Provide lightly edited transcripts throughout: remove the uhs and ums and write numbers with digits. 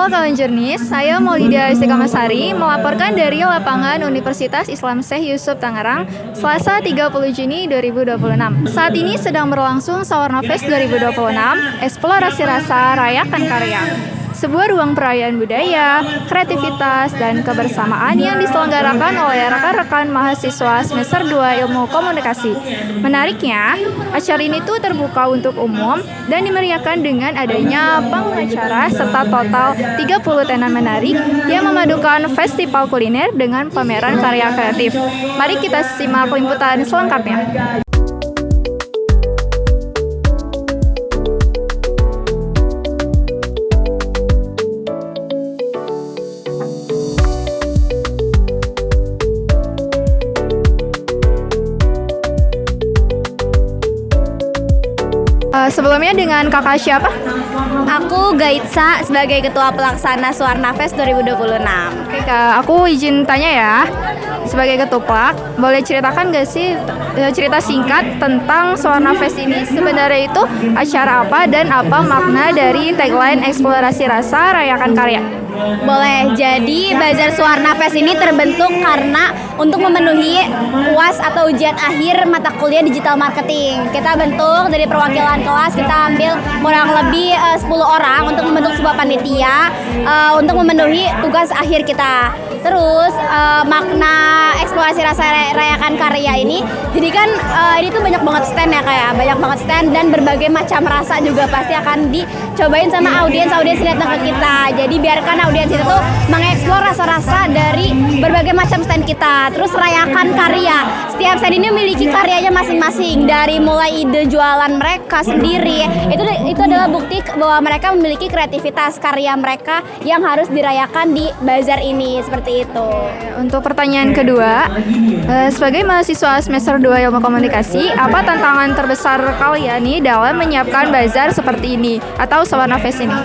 Halo kawan jurnis, saya Maulida Istiqamasari melaporkan dari lapangan Universitas Islam Syekh Yusuf Tangerang, Selasa 30 Juni 2026. Saat ini sedang berlangsung Sawarna Fest 2026, Eksplorasi Rasa Rayakan Karya. Sebuah ruang perayaan budaya, kreativitas, dan kebersamaan yang diselenggarakan oleh rekan-rekan mahasiswa semester 2 Ilmu Komunikasi. Menariknya, acara ini tuh terbuka untuk umum dan dimeriahkan dengan adanya panggung acara serta total 30 tenan menarik yang memadukan festival kuliner dengan pameran karya kreatif. Mari kita simak liputan selengkapnya. Sebelumnya dengan kakak siapa? Aku Gaitsa sebagai Ketua Pelaksana Sawarna Fest 2026. Oke kak, aku izin tanya ya. Sebagai ketuplak, boleh ceritakan gak sih cerita singkat tentang Sawarna Fest ini? Sebenarnya itu acara apa dan apa makna dari tagline Eksplorasi Rasa Rayakan Karya? Boleh, jadi Bazar Sawarna Fest ini terbentuk karena untuk memenuhi UAS atau ujian akhir mata kuliah digital marketing. Kita bentuk dari perwakilan kelas, kita ambil kurang lebih 10 orang untuk membentuk sebuah panitia untuk memenuhi tugas akhir kita. Terus makna Eksplorasi Rasa Rayakan Karya ini, jadi kan ini tuh banyak banget stand ya, kayak banyak banget stand dan berbagai macam rasa juga pasti akan dicobain sama audiens yang datang ke kita. Jadi biarkan audiens itu tuh mengeksplor rasa-rasa dari berbagai macam stand kita. Terus rayakan karya. Setiap stand ini memiliki karyanya masing-masing, dari mulai ide jualan mereka sendiri. Itu adalah bukti bahwa mereka memiliki kreativitas karya mereka yang harus dirayakan di bazar ini, seperti itu. Untuk pertanyaan kedua, sebagai mahasiswa semester 2 Ilmu Komunikasi, apa tantangan terbesar kalian nih dalam menyiapkan bazar seperti ini atau Sawarna Fest ini?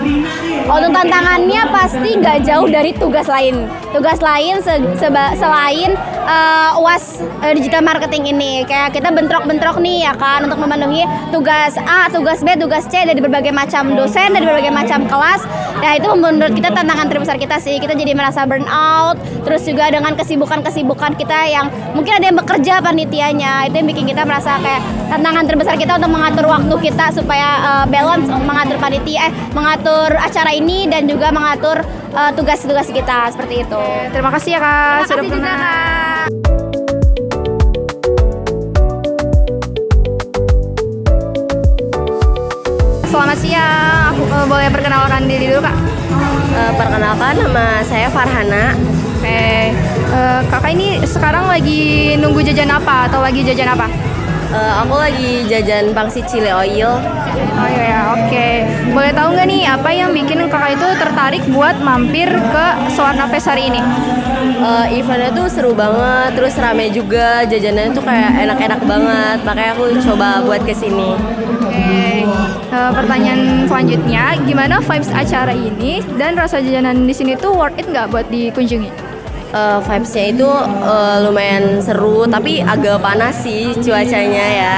Untuk tantangannya pasti nggak jauh dari tugas lain. Tugas lain selain UAS digital marketing ini, kayak kita bentrok-bentrok nih ya kan, untuk memenuhi tugas A, tugas B, tugas C dari berbagai macam dosen, dari berbagai macam kelas. Nah itu menurut kita tantangan terbesar kita sih. Kita jadi merasa burn out. Terus juga dengan kesibukan-kesibukan kita yang mungkin ada yang bekerja panitianya, itu yang bikin kita merasa kayak tantangan terbesar kita untuk mengatur waktu kita supaya balance, mengatur panitia, mengatur acara ini dan juga mengatur tugas-tugas kita, seperti itu. Terima kasih ya kak. Terima kasih juga kak. Selamat siang, aku boleh perkenalkan diri dulu kak? Perkenalkan, nama saya Farhana. Oke, kakak ini sekarang lagi nunggu jajan apa atau lagi jajan apa? Aku lagi jajan pangsit chili oil. Oh iya, oke. Boleh tahu nggak nih apa yang bikin kakak itu tertarik buat mampir ke Sawarna Fest hari ini? Eventnya tuh seru banget, terus rame juga, jajanannya tuh kayak enak-enak banget, makanya aku coba buat kesini. Oke. Pertanyaan selanjutnya, gimana vibes acara ini dan rasa jajanan di sini tuh worth it nggak buat dikunjungi? Vibes-nya itu lumayan seru, tapi agak panas sih cuacanya ya.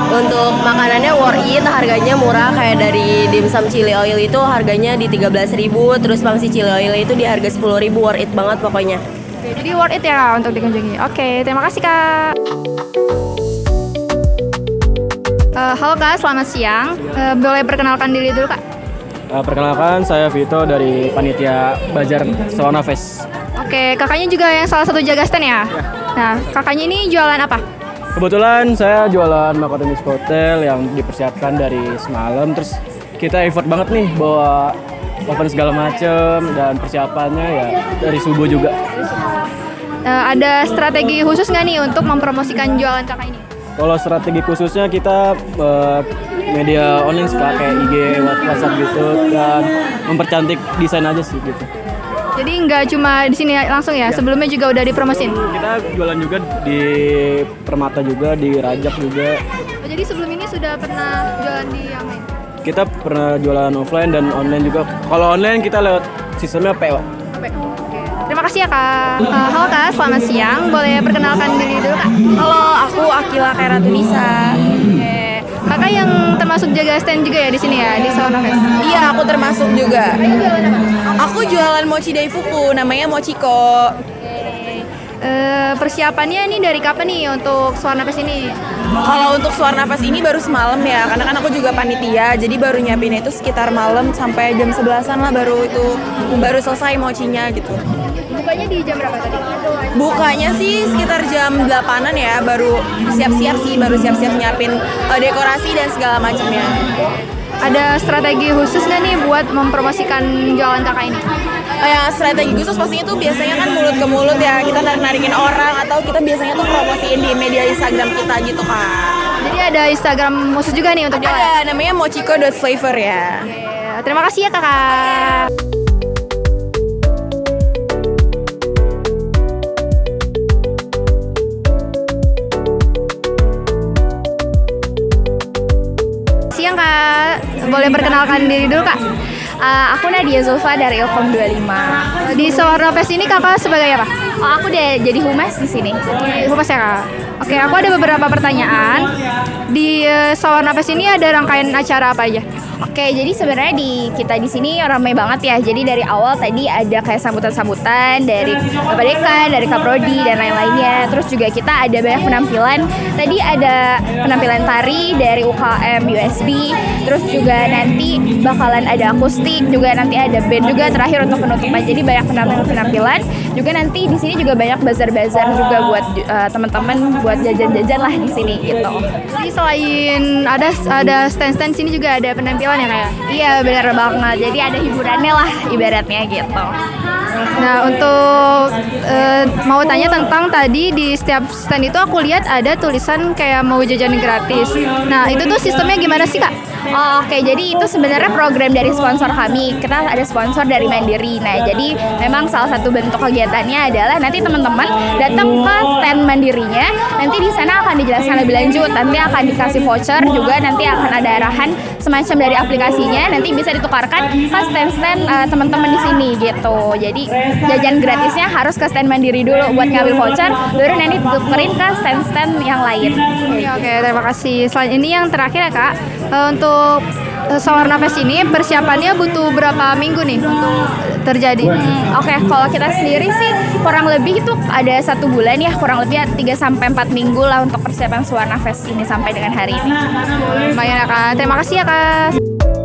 Untuk makanannya worth it, harganya murah, kayak dari dimsum chili oil itu harganya di 13.000, terus pangsit chili oil itu di harga 10.000, worth it banget pokoknya. Oke, jadi worth it ya untuk dikunjungi. Oke, terima kasih kak. Halo kak, selamat siang. Boleh perkenalkan diri dulu kak? Perkenalkan, saya Vito dari panitia Bazar Sawarna Fest. Oke, kakaknya juga yang salah satu jaga stand ya? Nah, kakaknya ini jualan apa? Kebetulan saya jualan makaroni hotel yang dipersiapkan dari semalam. Terus kita effort banget nih bawa oven segala macem, dan persiapannya ya dari subuh juga. Ada strategi khusus nggak nih untuk mempromosikan jualan kakak ini? Kalau strategi khususnya kita media online kayak IG, WhatsApp gitu, dan mempercantik desain aja sih gitu. Jadi nggak cuma di sini langsung ya, sebelumnya juga udah dipromosin? Kita jualan juga di Permata juga, di Rajak juga. Oh, jadi sebelum ini sudah pernah jualan di yang lain? Kita pernah jualan offline dan online juga. Kalau online kita lewat sistemnya PO. Oke. Terima kasih ya kak. Halo kak, selamat siang. Boleh perkenalkan diri dulu kak? Halo, aku Akila Khairatunisa. Oke. Kakak yang termasuk jaga stand juga ya di sini ya, di Sawarna Fest? Iya, aku termasuk juga. Aku jualan mochi daifuku, namanya Mochiko. Persiapannya ini dari kapan nih untuk Sawarna Fest ini? Kalau untuk Sawarna Fest ini baru semalam ya, karena kan aku juga panitia, jadi baru nyiapin itu sekitar malam sampai jam 11-an lah baru selesai mochinya gitu. Bukanya di jam berapa tadi? Bukanya sih sekitar jam 8-an ya, baru siap-siap nyiapin dekorasi dan segala macamnya. Ada strategi khusus nggak nih buat mempromosikan jualan kakak ini? Yang strategi khusus pastinya tuh biasanya kan mulut ke mulut ya, kita narikin orang atau kita biasanya tuh promosiin di media Instagram kita gitu kan. Jadi ada Instagram khusus juga nih untuk jualan? Ada, namanya mochiko.flavor ya. Oke, terima kasih ya kakak. Siang kak, boleh perkenalkan diri dulu kak? Aku Nadia Zulfa dari Ilkom 25. Di Sawarna Fest ini kakak sebagai apa? Oh, aku udah jadi humas di sini. Humas ya kak? Oke, aku ada beberapa pertanyaan. Di Sawarna Fest ini ada rangkaian acara apa aja? Oke, jadi sebenarnya kita di sini ramai banget ya. Jadi dari awal tadi ada kayak sambutan-sambutan dari Bapak Dekan, dari Kaprodi dan lain-lainnya. Terus juga kita ada banyak penampilan. Tadi ada penampilan tari dari UKM USB. Terus juga nanti bakalan ada akustik, juga nanti ada band juga terakhir untuk penutupan. Jadi banyak penampilan. Juga nanti di sini juga banyak bazar-bazar juga buat teman-teman buat jajan-jajan lah di sini gitu. Jadi selain ada stand-stand sini juga ada penampilan ya kayak? Iya benar banget. Jadi ada hiburannya lah ibaratnya gitu. Nah untuk mau tanya tentang tadi di setiap stand itu aku lihat ada tulisan kayak mau jajan gratis. Nah itu tuh sistemnya gimana sih kak? Oh, oke, jadi itu sebenarnya program dari sponsor kami. Kita ada sponsor dari Mandiri. Nah, jadi memang salah satu bentuk kegiatannya adalah nanti teman-teman datang ke stand Mandirinya. Nanti di sana akan dijelaskan lebih lanjut. Nanti akan dikasih voucher juga. Nanti akan ada arahan semacam dari aplikasinya. Nanti bisa ditukarkan ke stand-stand teman-teman di sini gitu. Jadi jajan gratisnya harus ke stand Mandiri dulu buat ngambil voucher. Baru nanti ditukerin ke stand-stand yang lain. Oke, terima kasih. Selain ini yang terakhir ya kak, untuk Sawarna Fest ini persiapannya butuh berapa minggu nih untuk terjadi? Oke, kalau kita sendiri sih kurang lebih itu ada 1 bulan ya, kurang lebih 3-4 minggu lah untuk persiapan Sawarna Fest ini sampai dengan hari ini. Lumayan ya kak. Terima kasih ya kak.